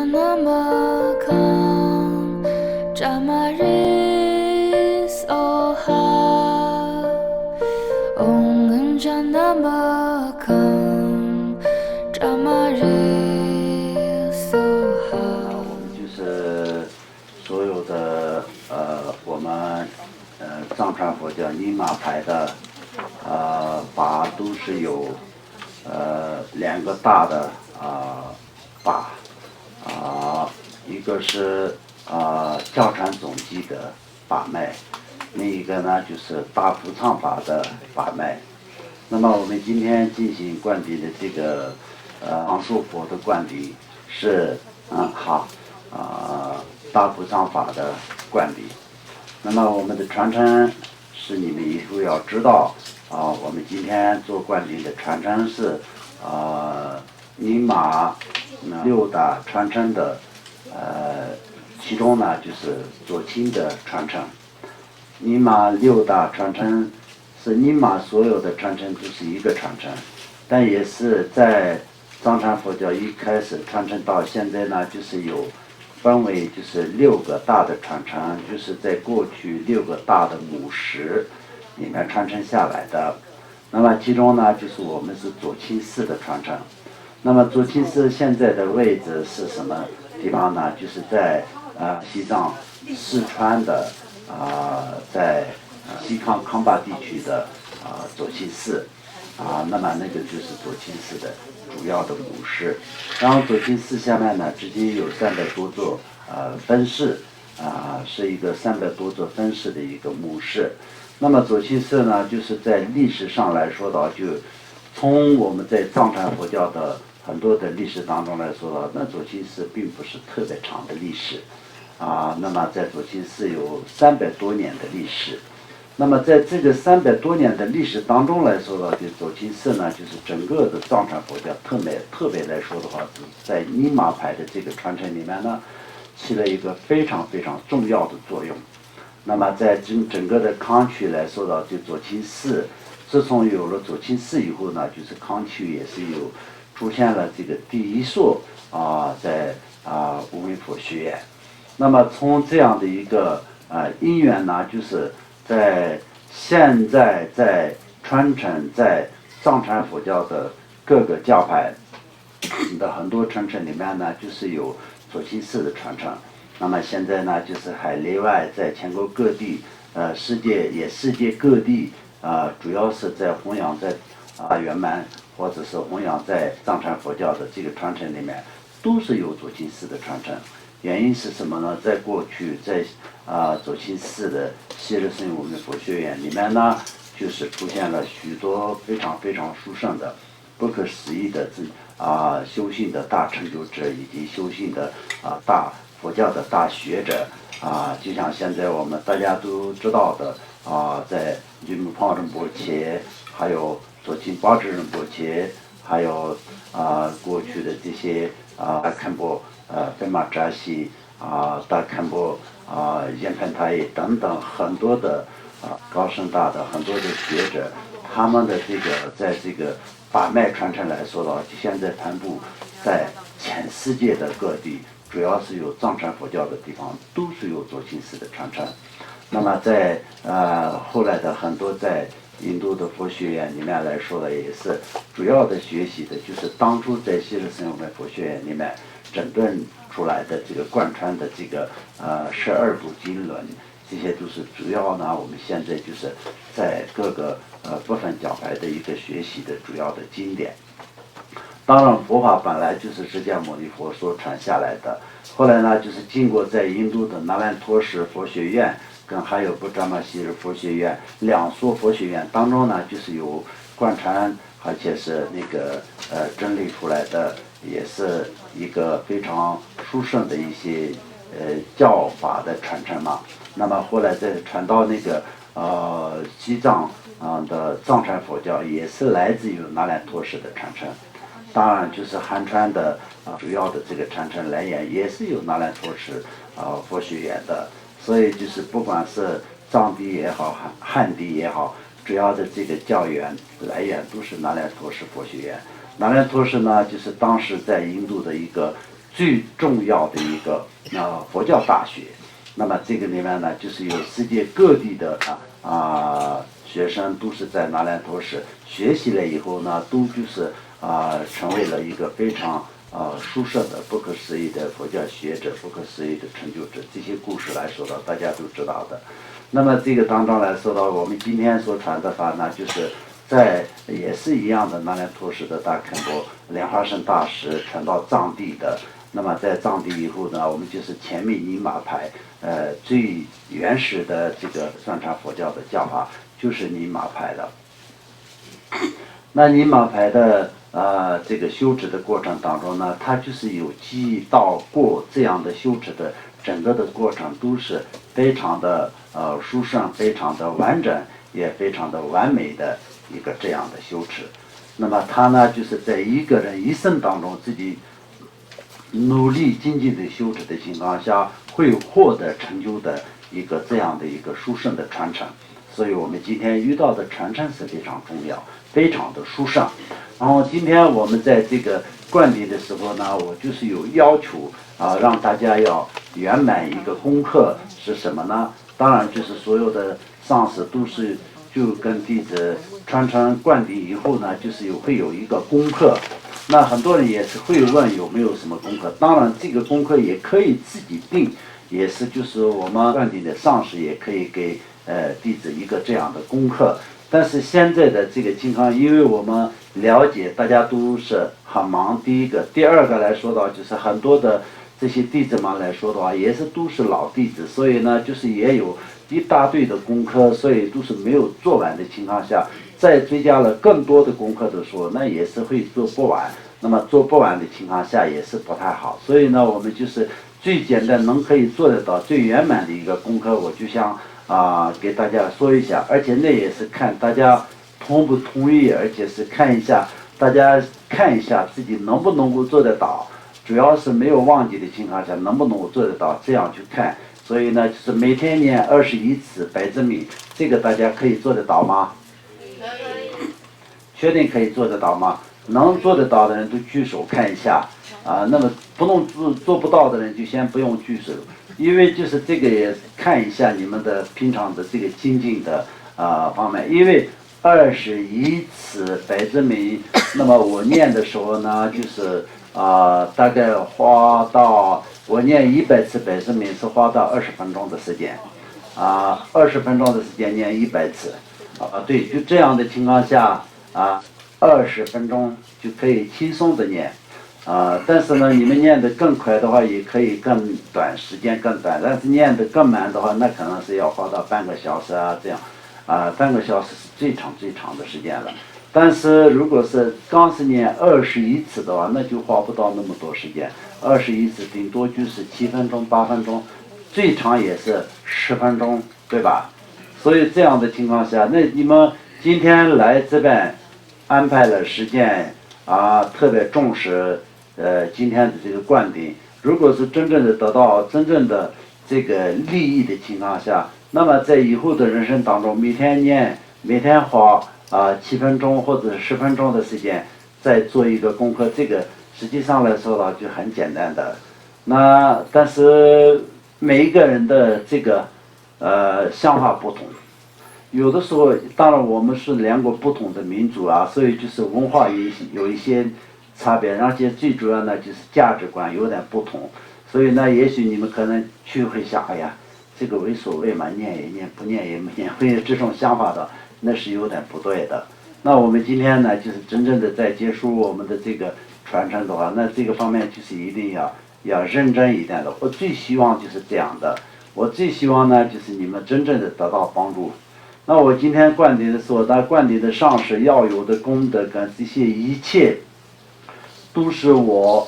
Janamakan Jamaris Oha Om Janamakan Jamaris Oha。我们就是所有的我们藏传佛教尼玛派的法都是有两个大的法一个是教传总集的法脉，另一个呢就是大普藏法的法脉。那么我们今天进行灌顶的这个昂树佛的灌顶是大普藏法的灌顶。那么我们的传承是你们以后要知道我们今天做灌顶的传承是尼玛六大传承的其中呢就是左倾的传承。尼玛六大传承是尼玛所有的传承都是一个传承，但也是在藏传佛教一开始传承到现在呢，就是有分为就是6个大的传承，就是在过去6个大的母石里面传承下来的。那么其中呢，就是我们是左倾寺的传承。那么左倾寺现在的位置是什么地方呢？就是在西藏四川的在西康巴地区的左倾寺那么那个就是左倾寺的主要的母石。然后左倾寺下面呢，直接有300多座分寺是一个300多座分寺的一个母石。那么左倾寺呢，就是在历史上来说的，就从我们在藏传佛教的很多的历史当中来说的，那左倾寺并不是特别长的历史那么在左倾寺有300多年的历史。那么在这个300多年的历史当中来说的，就左倾寺呢，就是整个的藏传佛教特别来说的话，在尼玛派的这个传承里面呢，起了一个非常非常重要的作用。那么在整个的康区来说的，就左倾寺，自从有了左倾寺以后呢，就是康区也是出现了这个第一所在无名佛学院。那么从这样的一个因缘呢，就是在现在在传承在藏传佛教的各个教派的很多传承里面呢，就是有左倾寺的传承。那么现在呢，就是海内外在全国各地世界各地主要是在弘扬在圆满或者是弘扬在藏传佛教的这个传承里面，都是有左倾寺的传承。原因是什么呢？在过去在左倾寺的西日僧无名佛学院里面呢，就是出现了许多非常非常殊胜的不可思议的修行的大成就者，以及修行的大佛教的大学者就像现在我们大家都知道的在云木胖仁波切，还有左倾巴智仁波切，还有过去的这些大堪波贝玛扎西大堪波延盘台等等很多的高深大的很多的学者，他们的这个在这个法脉传承来说的话，现在分布在全世界的各地，主要是有藏传佛教的地方都是有左倾寺的传承。那么在后来的很多在印度的佛学院里面来说的，也是主要的学习的就是当初在西日僧我们佛学院里面整顿出来的这个贯穿的这个12部经论，这些都是主要呢我们现在就是在各个部分教派的一个学习的主要的经典。当然佛法本来就是释迦牟尼佛所传下来的，后来呢就是经过在印度的那兰陀什佛学院跟还有布扎玛西日佛学院2所佛学院当中呢，就是有贯穿而且是那个整理出来的，也是一个非常殊胜的一些教法的传承嘛。那么后来再传到那个西藏的藏传佛教，也是来自于那兰陀什的传承。当然就是汉传的主要的这个传承来源也是有那兰陀什佛学院的。所以就是不管是藏地也好汉地也好，主要的这个教源来源都是那兰陀什佛学院。那兰陀什呢，就是当时在印度的一个最重要的一个佛教大学。那么这个里面呢，就是有世界各地的学生都是在那兰陀寺学习了以后呢，都就是成为了一个非常殊胜的、不可思议的佛教学者、不可思议的成就者。这些故事来说的，大家都知道的。那么这个当中来说到，我们今天所传的法呢，就是也是一样的，那兰陀寺的大肯钵莲花生大师传到藏地的。那么在藏地以后呢，我们就是前面宁玛派最原始的这个藏传佛教的教法就是宁玛派的。那宁玛派的这个修持的过程当中呢，它就是有记忆到过这样的修持的整个的过程都是非常的殊胜、非常的完整，也非常的完美的一个这样的修持。那么他呢，就是在一个人一生当中自己努力精进的修持的情况下，会获得成就的一个这样的一个殊胜的传承。所以我们今天遇到的传承是非常重要，非常的殊胜。然后今天我们在这个灌顶的时候呢，我就是有要求让大家要圆满一个功课是什么呢？当然就是所有的上师都是就跟弟子传承灌顶以后呢，就是会有一个功课。那很多人也是会问有没有什么功课，当然这个功课也可以自己定，也是就是我们灌顶的上师也可以给弟子一个这样的功课。但是现在的这个情况，因为我们了解大家都是很忙，第一个，第二个来说的话，就是很多的这些弟子们来说的话，也是都是老弟子，所以呢，就是也有一大堆的功课，所以都是没有做完的情况下，再追加了更多的功课的时候，那也是会做不完。那么做不完的情况下也是不太好。所以呢，我们就是最简单可以做得到最圆满的一个功课，我就想给大家说一下，而且那也是看大家同不同意，而且是看一下大家看一下自己能不能够做得到，主要是没有忘记的情况下能不能够做得到，这样去看。所以呢，就是每天念21次百字明，这个大家可以做得到吗？确定可以做得到吗？能做得到的人都举手看一下那么不能做不到的人就先不用举手，因为就是这个也看一下你们的平常的这个精进的方面。因为21次百字明，那么我念的时候呢，就是大概花到我念100次百字明是花到20分钟的时间20分钟的时间念100次对，就这样的情况下20分钟就可以轻松的念但是呢，你们念得更快的话，也可以更短，时间更短。但是念得更慢的话，那可能是要花到半个小时这样半个小时是最长的时间了。但是如果是刚是念21次的话，那就花不到那么多时间，21次顶多就是7分钟、8分钟，最长也是10分钟，对吧？所以这样的情况下，那你们今天来这边安排了时间特别重视今天的这个灌顶。如果是真正的得到真正的这个利益的情况下，那么在以后的人生当中，每天花7分钟或者10分钟的时间再做一个功课，这个实际上来说呢就很简单的。那但是每一个人的这个想法不同，有的时候当然我们是两个不同的民族所以就是文化有一些差别，而且最主要呢就是价值观有点不同。所以呢，也许你们可能会想，哎呀，这个无所谓嘛，念也念，不念也不念，会有这种想法的，那是有点不对的。那我们今天呢，就是真正的在结束我们的这个传承的话，那这个方面就是一定要认真一点的。我最希望就是这样的，我最希望呢就是你们真正的得到帮助。那我今天灌顶的时候，灌顶的上师要有的功德跟这些一切，都是我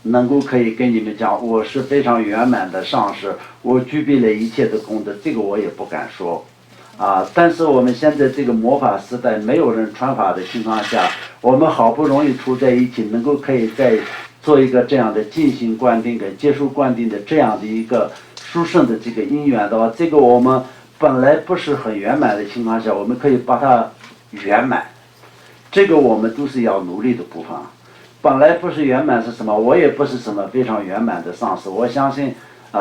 能够可以跟你们讲，我是非常圆满的上师，我具备了一切的功德，这个我也不敢说但是我们现在这个魔法时代，没有人传法的情况下，我们好不容易处在一起，能够可以再做一个这样的进行灌顶跟接受灌顶的这样的一个殊胜的这个因缘的话，这个我们本来不是很圆满的情况下，我们可以把它圆满，这个我们都是要努力的部分。本来不是圆满是什么？我也不是什么非常圆满的上师。我相信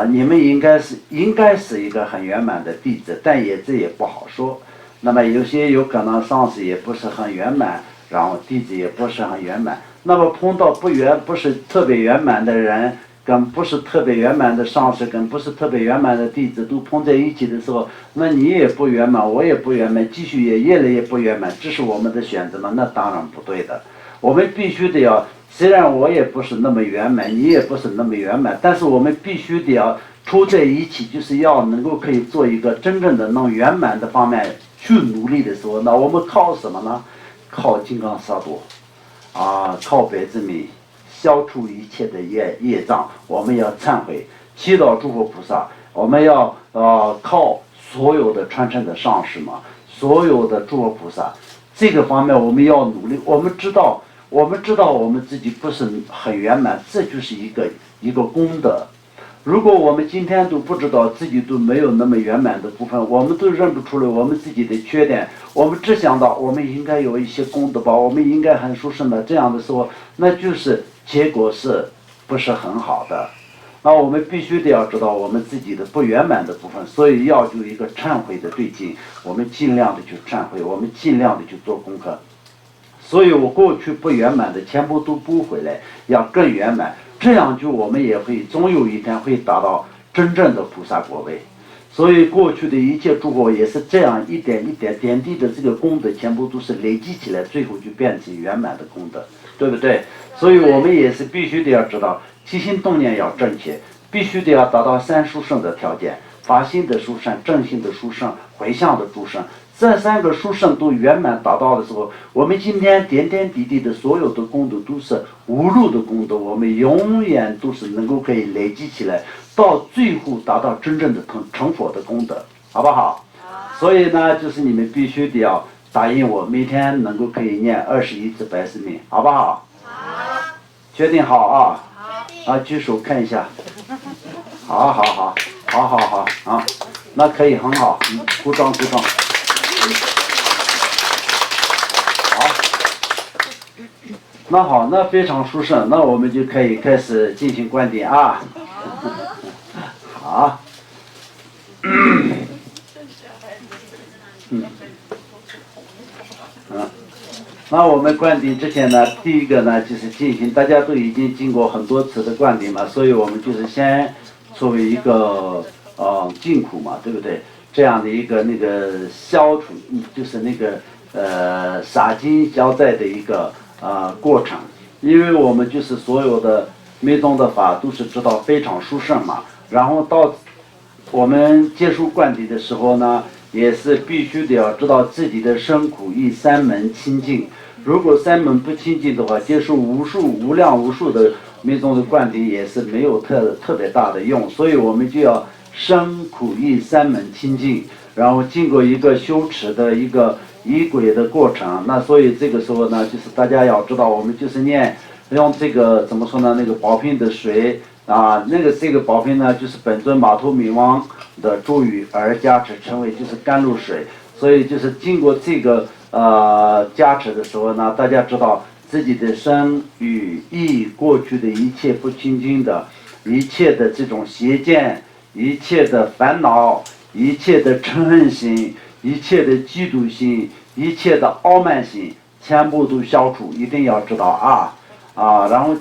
你们应该是一个很圆满的弟子，但这也不好说。那么有可能上师也不是很圆满，然后弟子也不是很圆满。那么碰到不是特别圆满的人，跟不是特别圆满的上师，跟不是特别圆满的弟子都碰在一起的时候，那你也不圆满，我也不圆满，继续也越来越不圆满，这是我们的选择吗？那当然不对的。我们必须得要，虽然我也不是那么圆满，你也不是那么圆满，但是我们必须得要处在一起，就是要能够可以做一个真正的能圆满的方面去努力的时候，那我们靠什么呢？靠金刚萨埵靠白之米，消除一切的业障。我们要忏悔，祈祷诸佛菩萨。我们要靠所有的传承的上师嘛，所有的诸佛菩萨，这个方面我们要努力。我们知道我们自己不是很圆满，这就是一个功德。如果我们今天都不知道自己都没有那么圆满的部分，我们都认不出来我们自己的缺点，我们只想到我们应该有一些功德吧，我们应该很殊胜的，这样的时候，那就是结果是不是很好的。那我们必须得要知道我们自己的不圆满的部分，所以要有一个忏悔的对境，我们尽量的去忏悔，我们尽量的去做功课。所以我过去不圆满的全部都补回来，要更圆满，这样就我们也会总有一天会达到真正的菩萨果位。所以过去的一切诸佛也是这样一点一点点滴的这个功德，全部都是累积起来，最后就变成圆满的功德，对不对？所以我们也是必须得要知道，起心动念要正确，必须得要达到三殊胜的条件：发心的殊胜、正心的殊胜、回向的殊胜。这三个殊胜都圆满达到的时候，我们今天点点滴滴的所有的功德都是无路的功德，我们永远都是能够可以累积起来，到最后达到真正的成佛的功德，好不好？所以呢，就是你们必须得要答应我，每天能够可以念21次白事名，好不好？好。确定好啊？好。举手看一下。好那可以很好，鼓掌。好，那好，那非常殊胜，那我们就可以开始进行观点啊。好。那我们灌顶之前呢，第一个呢就是进行，大家都已经经过很多次的灌顶嘛，所以我们就是先作为一个净苦嘛，对不对？这样的一个那个消除，就是那个洒金消灾的一个过程。因为我们就是所有的密宗的法都是知道非常殊胜嘛，然后到我们接触灌顶的时候呢，也是必须得要知道自己的身苦意三门清净。如果三门不清净的话，接受无量无数的密宗的灌顶也是没有特别大的用。所以我们就要身苦意三门清净，然后经过一个修持的一个仪轨的过程。那所以这个时候呢，就是大家要知道，我们就是用这个怎么说呢？那个宝瓶的水这个宝瓶呢，就是本尊马头明王的助语而加持成为就是甘露水。所以就是经过这个加持的时候呢，大家知道自己的身与意过去的一切不清净的，一切的这种邪见，一切的烦恼，一切的嗔恨心，一切的嫉妒心，一切的傲慢心，全部都消除。一定要知道然后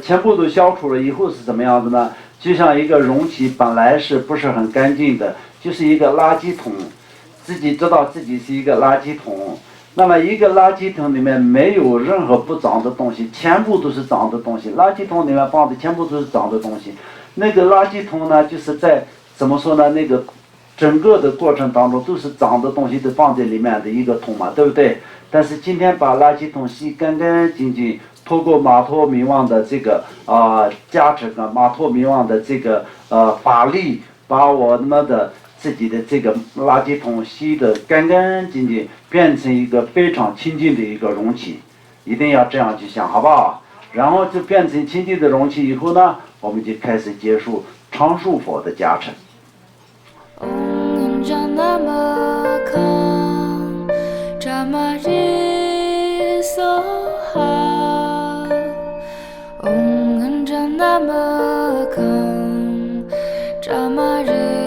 全部都消除了以后是怎么样子呢？就像一个容器本来是不是很干净的，就是一个垃圾桶，自己知道自己是一个垃圾桶。那么一个垃圾桶里面没有任何不脏的东西，全部都是脏的东西。垃圾桶里面放的全部都是脏的东西。那个垃圾桶呢，就是在怎么说呢？那个整个的过程当中都是脏的东西都放在里面的一个桶嘛，对不对？但是今天把垃圾桶洗干干净净，透过马托明王的这个加持跟马托明王的这个法力，把我们的自己的这个垃圾桶洗得干干净净，变成一个非常清净的一个容器。一定要这样去想，好不好？然后就变成清净的容器以后呢，我们就开始结束常住佛的加持。Om Janamakam Jamari Soha 那么강자마를